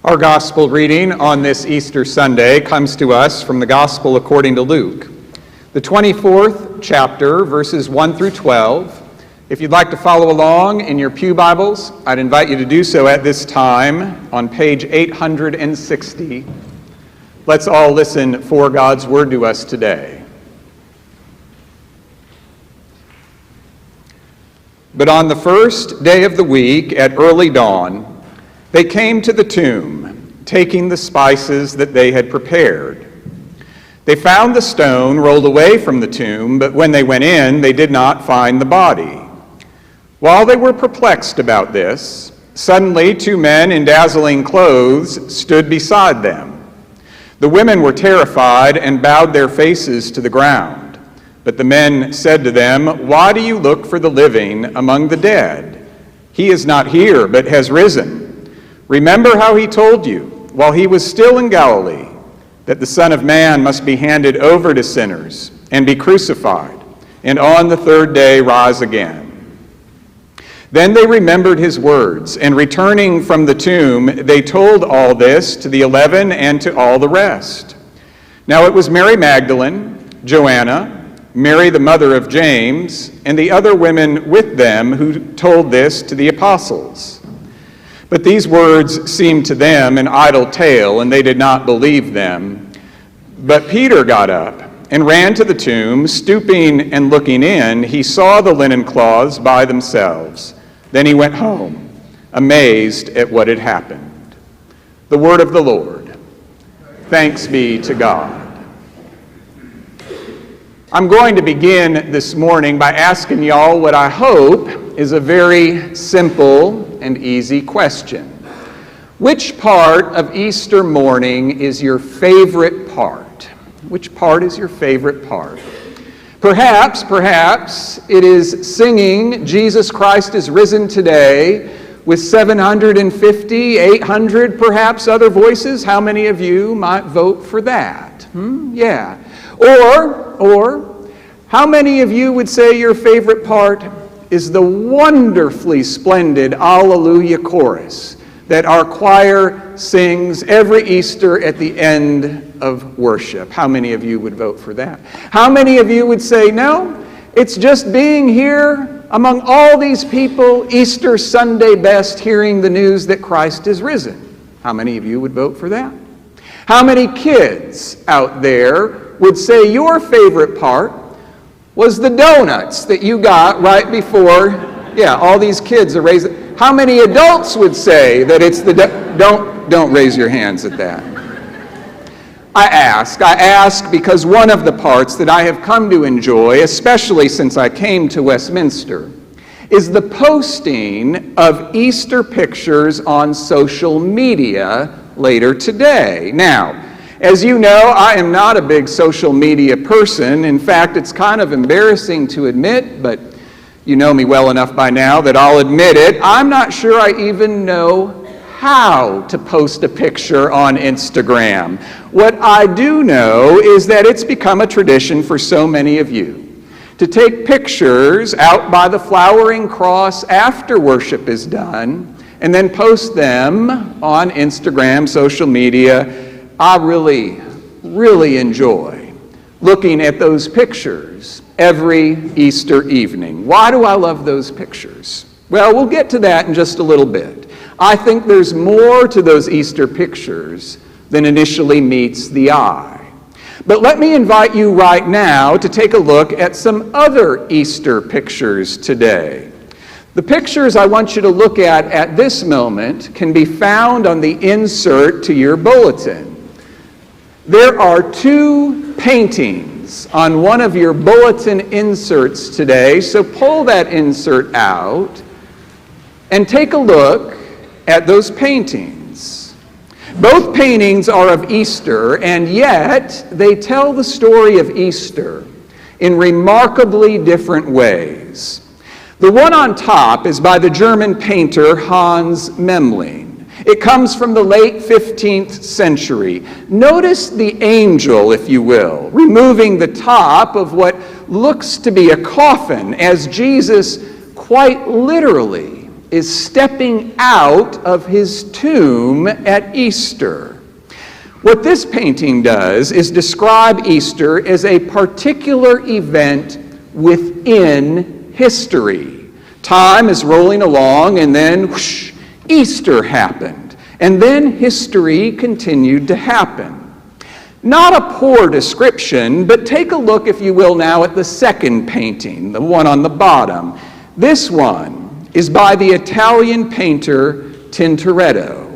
Our gospel reading on this Easter Sunday comes to us from the Gospel according to Luke, the 24th chapter, verses 1 through 12. If you'd like to follow along in your pew Bibles, I'd invite you to do so at this time on page 860. Let's all listen for God's word to us today. But on the first day of the week at early dawn, they came to the tomb, taking the spices that they had prepared. They found the stone rolled away from the tomb, but when they went in, they did not find the body. While they were perplexed about this, suddenly 2 men in dazzling clothes stood beside them. The women were terrified and bowed their faces to the ground. But the men said to them, "Why do you look for the living among the dead? He is not here, but has risen. Remember how he told you, while he was still in Galilee, that the Son of Man must be handed over to sinners and be crucified, and on the third day rise again." Then they remembered his words, and returning from the tomb, they told all this to the 11 and to all the rest. Now it was Mary Magdalene, Joanna, Mary the mother of James, and the other women with them who told this to the apostles. But these words seemed to them an idle tale, and they did not believe them. But Peter got up and ran to the tomb. Stooping and looking in, he saw the linen cloths by themselves. Then he went home, amazed at what had happened. The word of the Lord. Thanks be to God. I'm going to begin this morning by asking y'all what I hope is a very simple and easy question. Which part of Easter morning is your favorite part? Which part is your favorite part? Perhaps it is singing "Jesus Christ is risen today" with 750, 800 perhaps other voices. How many of you might vote for that? Yeah. Or how many of you would say your favorite part is the wonderfully splendid Alleluia chorus that our choir sings every Easter at the end of worship? How many of you would vote for that? How many of you would say, no, it's just being here among all these people, Easter Sunday best, hearing the news that Christ is risen? How many of you would vote for that? How many kids out there would say your favorite part was the donuts that you got right before? Yeah, all these kids are raising. How many adults would say that it's the don't raise your hands at that. I ask because one of the parts that I have come to enjoy, especially since I came to Westminster, is the posting of Easter pictures on social media later today. Now, as you know, I am not a big social media person. In fact, it's kind of embarrassing to admit, but you know me well enough by now that I'll admit it. I'm not sure I even know how to post a picture on Instagram. What I do know is that it's become a tradition for so many of you to take pictures out by the flowering cross after worship is done and then post them on Instagram, social media. I really enjoy looking at those pictures every Easter evening. Why do I love those pictures? Well, we'll get to that in just a little bit. I think there's more to those Easter pictures than initially meets the eye. But let me invite you right now to take a look at some other Easter pictures today. The pictures I want you to look at this moment can be found on the insert to your bulletin. There are 2 paintings on one of your bulletin inserts today, so pull that insert out and take a look at those paintings. Both paintings are of Easter, and yet they tell the story of Easter in remarkably different ways. The one on top is by the German painter Hans Memling. It comes from the late 15th century. Notice the angel, if you will, removing the top of what looks to be a coffin as Jesus quite literally is stepping out of his tomb at Easter. What this painting does is describe Easter as a particular event within history. Time is rolling along, and then whoosh, Easter happened. And then history continued to happen. Not a poor description, but take a look, if you will, now at the second painting, the one on the bottom. This one is by the Italian painter Tintoretto.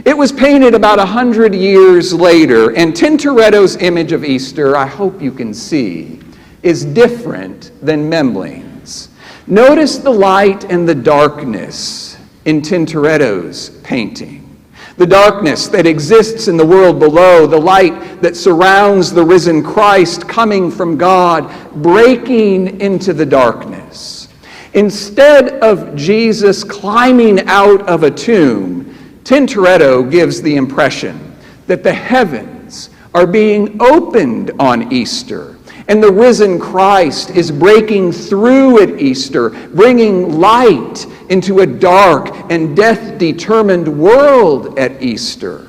It was painted about 100 years later, and Tintoretto's image of Easter, I hope you can see, is different than Memling's. Notice the light and the darkness in Tintoretto's painting. The darkness that exists in the world below, the light that surrounds the risen Christ coming from God, breaking into the darkness. Instead of Jesus climbing out of a tomb, Tintoretto gives the impression that the heavens are being opened on Easter, and the risen Christ is breaking through at Easter, bringing light into a dark and death-determined world at Easter.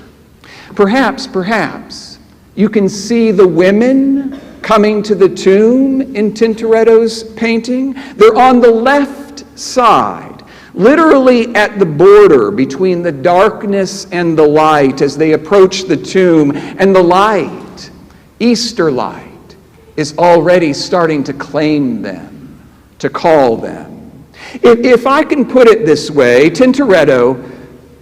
Perhaps, you can see the women coming to the tomb in Tintoretto's painting. They're on the left side, literally at the border between the darkness and the light as they approach the tomb, and the light, Easter light, is already starting to claim them, to call them. If I can put it this way, Tintoretto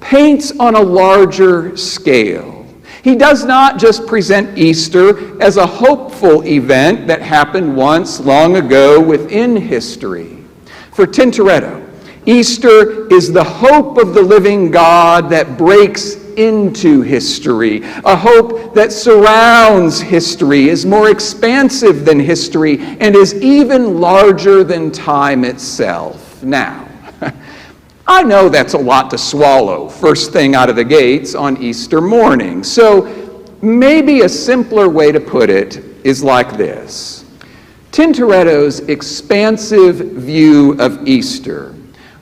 paints on a larger scale. He does not just present Easter as a hopeful event that happened once long ago within history. For Tintoretto, Easter is the hope of the living God that breaks into history, a hope that surrounds history, is more expansive than history, and is even larger than time itself. Now, I know that's a lot to swallow first thing out of the gates on Easter morning, so maybe a simpler way to put it is like this. Tintoretto's expansive view of Easter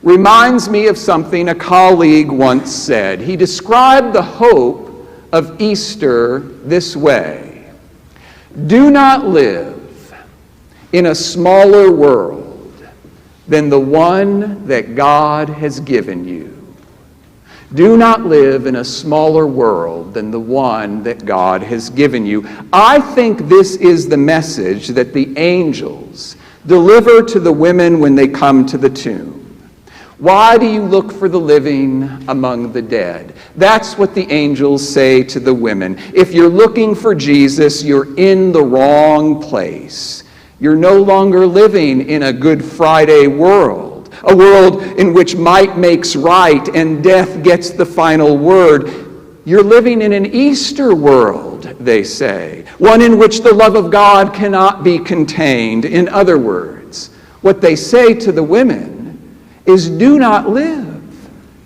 reminds me of something a colleague once said. He described the hope of Easter this way: do not live in a smaller world than the one that God has given you. Do not live in a smaller world than the one that God has given you. I think this is the message that the angels deliver to the women when they come to the tomb. Why do you look for the living among the dead? That's what the angels say to the women. If you're looking for Jesus, you're in the wrong place. You're no longer living in a Good Friday world, a world in which might makes right and death gets the final word. You're living in an Easter world, they say, one in which the love of God cannot be contained. In other words, what they say to the women is, do not live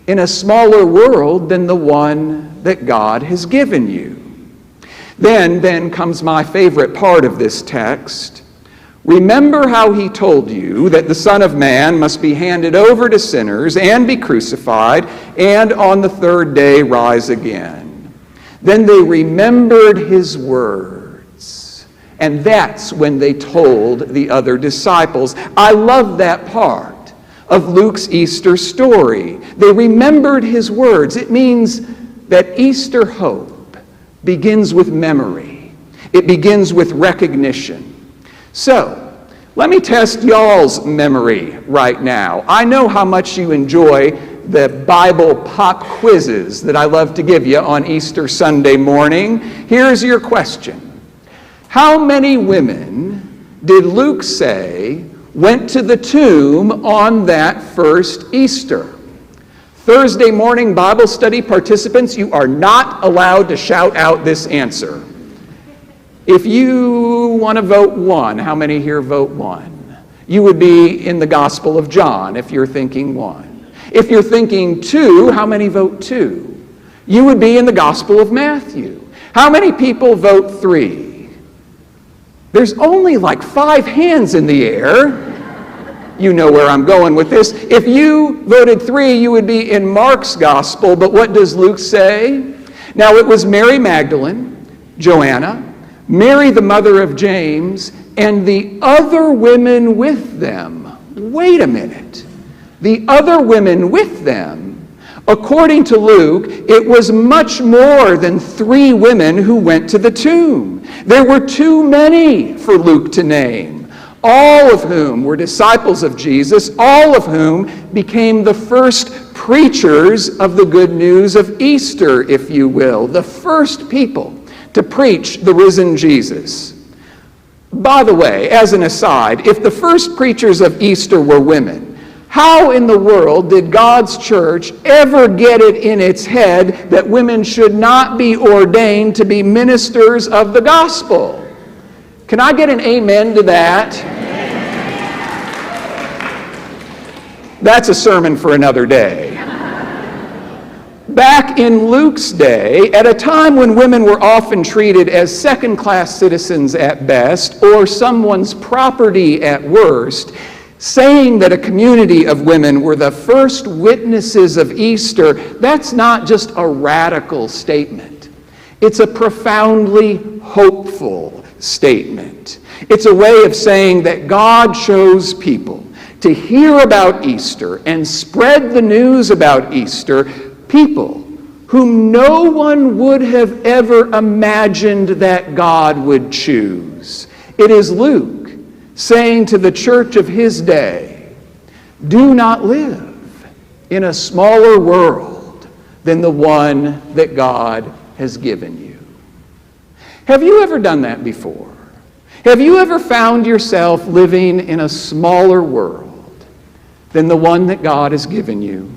in a smaller world than the one that God has given you. Then comes my favorite part of this text. Remember how he told you that the Son of Man must be handed over to sinners and be crucified, and on the third day rise again. Then they remembered his words, and that's when they told the other disciples. I love that part of Luke's Easter story. They remembered his words. It means that Easter hope begins with memory. It begins with recognition. So, let me test y'all's memory right now. I know how much you enjoy the Bible pop quizzes that I love to give you on Easter Sunday morning. Here's your question. How many women did Luke say went to the tomb on that first Easter? Thursday morning Bible study participants, you are not allowed to shout out this answer. If you want to vote one, how many here vote one? You would be in the Gospel of John if you're thinking one. If you're thinking two, how many vote two? You would be in the Gospel of Matthew. How many people vote three? There's only like 5 hands in the air. You know where I'm going with this. If you voted 3, you would be in Mark's gospel, but what does Luke say? Now it was Mary Magdalene, Joanna, Mary the mother of James, and the other women with them. Wait a minute. The other women with them. According to Luke, it was much more than 3 women who went to the tomb. There were too many for Luke to name, all of whom were disciples of Jesus, all of whom became the first preachers of the good news of Easter, if you will, the first people to preach the risen Jesus. By the way, as an aside, if the first preachers of Easter were women, how in the world did God's church ever get it in its head that women should not be ordained to be ministers of the gospel? Can I get an amen to that? That's a sermon for another day. Back in Luke's day, at a time when women were often treated as second-class citizens at best, or someone's property at worst, saying that a community of women were the first witnesses of Easter, that's not just a radical statement. It's a profoundly hopeful statement. It's a way of saying that God chose people to hear about Easter and spread the news about Easter, people whom no one would have ever imagined that God would choose. It is Luke saying to the church of his day, do not live in a smaller world than the one that God has given you. Have you ever done that before? Have you ever found yourself living in a smaller world than the one that God has given you?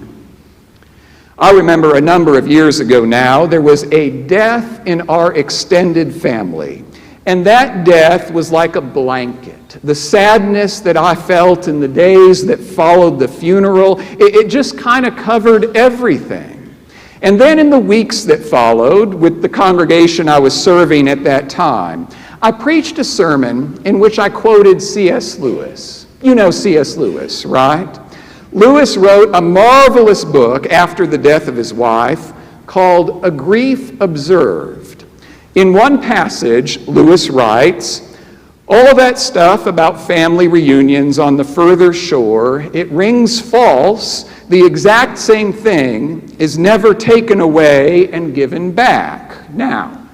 I remember a number of years ago now, there was a death in our extended family. And that death was like a blanket. The sadness that I felt in the days that followed the funeral, it just kind of covered everything. And then in the weeks that followed, with the congregation I was serving at that time, I preached a sermon in which I quoted C.S. Lewis. You know C.S. Lewis, right? Lewis wrote a marvelous book after the death of his wife called A Grief Observed. In one passage, Lewis writes, all that stuff about family reunions on the further shore, it rings false. The exact same thing is never taken away and given back. Now,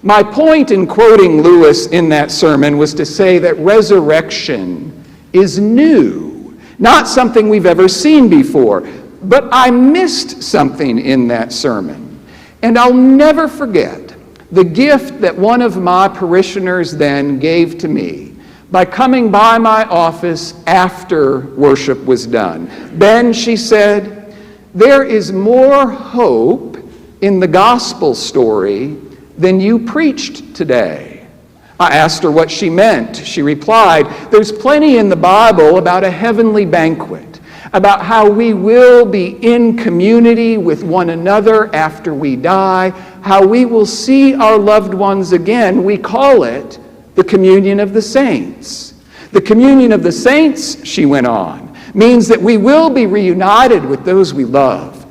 my point in quoting Lewis in that sermon was to say that resurrection is new, not something we've ever seen before. But I missed something in that sermon, and I'll never forget the gift that one of my parishioners then gave to me by coming by my office after worship was done. Ben, she said, there is more hope in the gospel story than you preached today. I asked her what she meant. She replied, there's plenty in the Bible about a heavenly banquet, about how we will be in community with one another after we die, how we will see our loved ones again. We call it the communion of the saints. The communion of the saints, she went on, means that we will be reunited with those we love,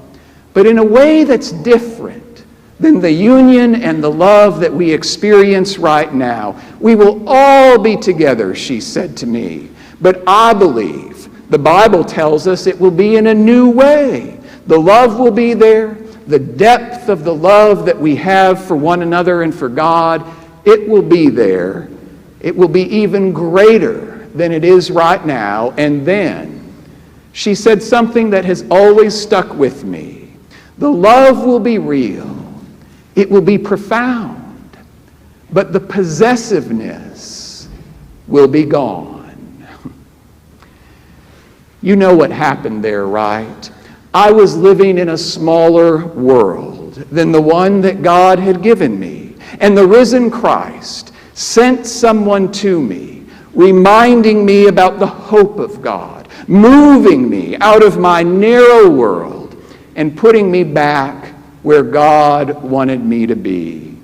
but in a way that's different than the union and the love that we experience right now. We will all be together, she said to me, but I believe the Bible tells us it will be in a new way. The love will be there. The depth of the love that we have for one another and for God, it will be there. It will be even greater than it is right now. And then she said something that has always stuck with me. The love will be real. It will be profound. But the possessiveness will be gone. You know what happened there, right? I was living in a smaller world than the one that God had given me. And the risen Christ sent someone to me, reminding me about the hope of God, moving me out of my narrow world and putting me back where God wanted me to be.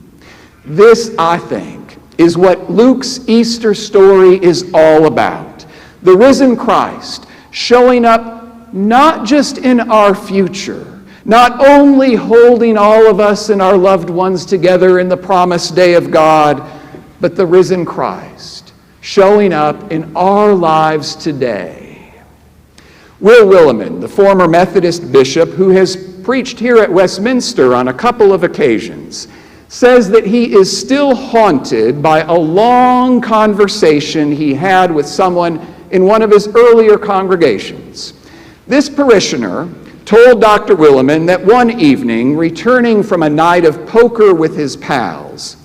This, I think, is what Luke's Easter story is all about. The risen Christ showing up not just in our future, not only holding all of us and our loved ones together in the promised day of God, but the risen Christ showing up in our lives today. Will Willimon, the former Methodist bishop who has preached here at Westminster on a couple of occasions, says that he is still haunted by a long conversation he had with someone in one of his earlier congregations. This parishioner told Dr. Willimon that one evening, returning from a night of poker with his pals,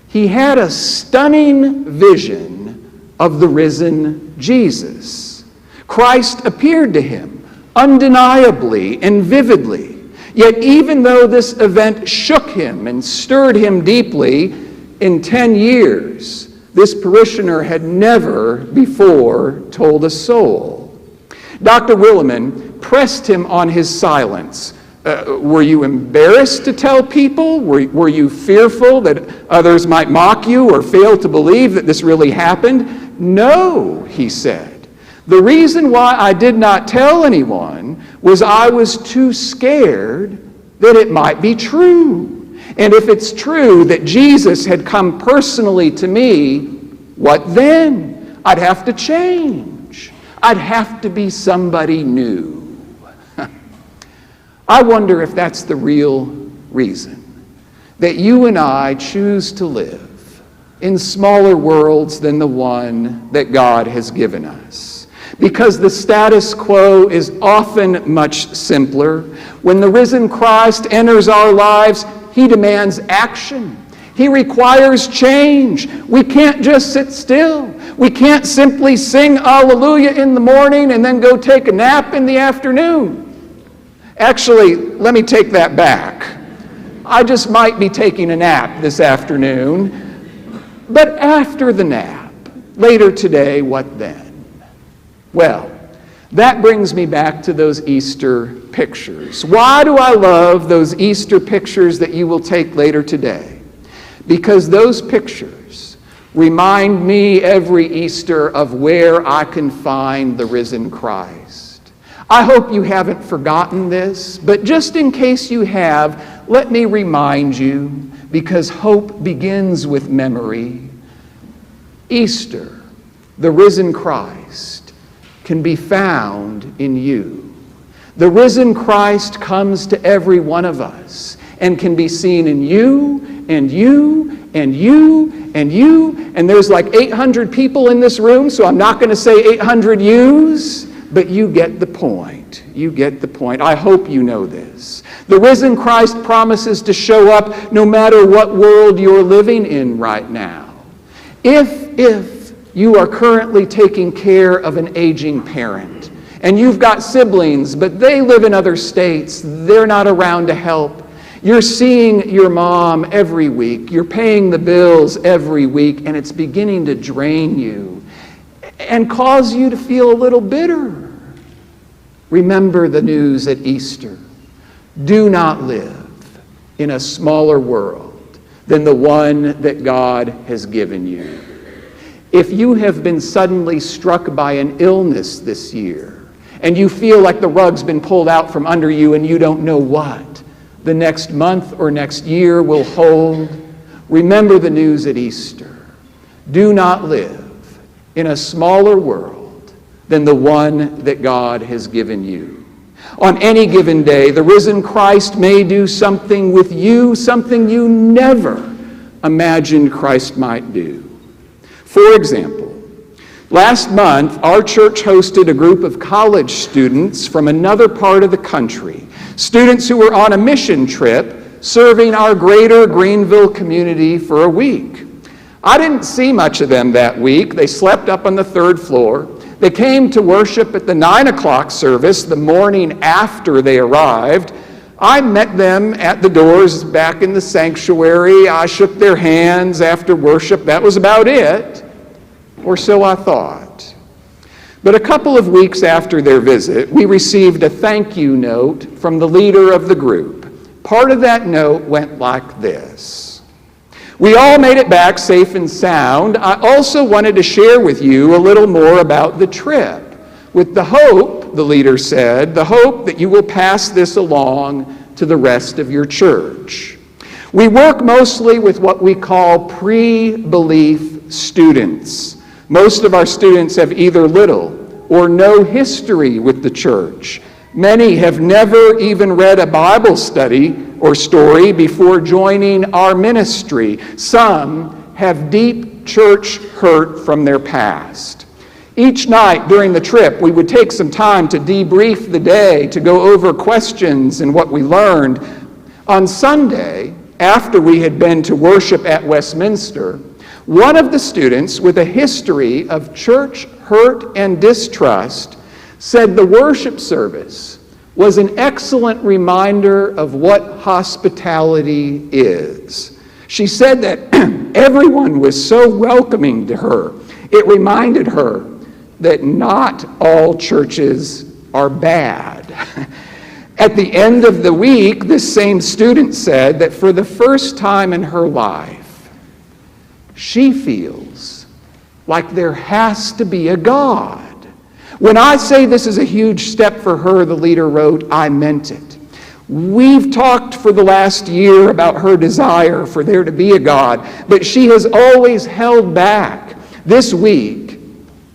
he had a stunning vision of the risen Jesus. Christ appeared to him undeniably and vividly. Yet even though this event shook him and stirred him deeply, in 10 years, this parishioner had never before told a soul. Dr. Willimon pressed him on his silence. Were you embarrassed to tell people? Were you fearful that others might mock you or fail to believe that this really happened? No, he said. The reason why I did not tell anyone was I was too scared that it might be true. And if it's true that Jesus had come personally to me, what then? I'd have to change. I'd have to be somebody new. I wonder if that's the real reason that you and I choose to live in smaller worlds than the one that God has given us. Because the status quo is often much simpler. When the risen Christ enters our lives, he demands action. He requires change. We can't just sit still. We can't simply sing Alleluia in the morning and then go take a nap in the afternoon. Actually, let me take that back. I just might be taking a nap this afternoon. But after the nap, later today, what then? Well, that brings me back to those Easter pictures. Why do I love those Easter pictures that you will take later today? Because those pictures remind me every Easter of where I can find the risen Christ. I hope you haven't forgotten this, but just in case you have, let me remind you, because hope begins with memory. Easter, the risen Christ, can be found in you. The risen Christ comes to every one of us and can be seen in you and you and you and you. And there's like 800 people in this room, so I'm not going to say 800 yous, but you get the point. You get the point. I hope you know this. The risen Christ promises to show up no matter what world you're living in right now. If you are currently taking care of an aging parent, and you've got siblings, but they live in other states, they're not around to help. You're seeing your mom every week, you're paying the bills every week, and it's beginning to drain you and cause you to feel a little bitter. Remember the news at Easter. Do not live in a smaller world than the one that God has given you. If you have been suddenly struck by an illness this year, and you feel like the rug's been pulled out from under you and you don't know what the next month or next year will hold, remember the news at Easter. Do not live in a smaller world than the one that God has given you. On any given day, the risen Christ may do something with you, something you never imagined Christ might do. For example, last month, our church hosted a group of college students from another part of the country, students who were on a mission trip serving our greater Greenville community for a week. I didn't see much of them that week. They slept up on the third floor. They came to worship at the 9 o'clock service the morning after they arrived. I met them at the doors back in the sanctuary. I shook their hands after worship. That was about it. Or so I thought. But a couple of weeks after their visit, we received a thank you note from the leader of the group. Part of that note went like this. We all made it back safe and sound. I also wanted to share with you a little more about the trip, with the hope, the leader said, the hope that you will pass this along to the rest of your church. We work mostly with what we call pre-belief students. Most of our students have either little or no history with the church. Many have never even read a Bible study or story before joining our ministry. Some have deep church hurt from their past. Each night during the trip, we would take some time to debrief the day, to go over questions and what we learned. On Sunday, after we had been to worship at Westminster, one of the students with a history of church hurt and distrust said the worship service was an excellent reminder of what hospitality is. She said that everyone was so welcoming to her. It reminded her that not all churches are bad. At the end of the week, this same student said that for the first time in her life, she feels like there has to be a God. When I say this is a huge step for her, the leader wrote, I meant it. We've talked for the last year about her desire for there to be a God, but she has always held back. This week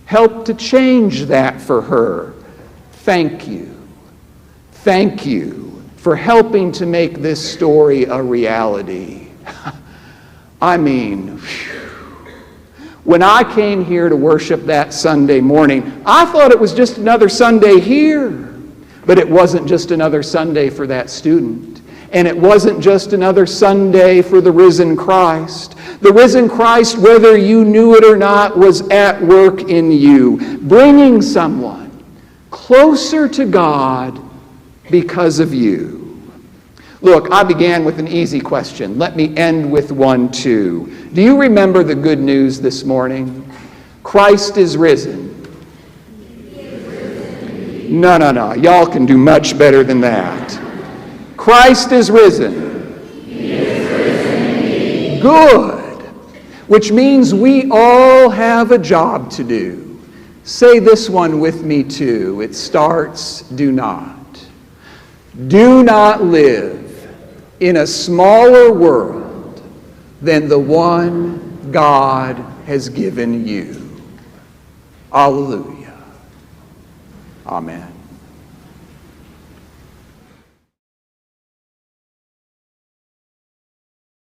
helped to change that for her. Thank you. Thank you for helping to make this story a reality. I mean, when I came here to worship that Sunday morning, I thought it was just another Sunday here. But it wasn't just another Sunday for that student. And it wasn't just another Sunday for the risen Christ. The risen Christ, whether you knew it or not, was at work in you, bringing someone closer to God because of you. Look, I began with an easy question. Let me end with one too. Do you remember the good news this morning? Christ is risen. No. Y'all can do much better than that. Christ is risen. He is risen indeed. Good. Which means we all have a job to do. Say this one with me too. It starts, do not. Do not live in a smaller world than the one God has given you. Hallelujah. Amen.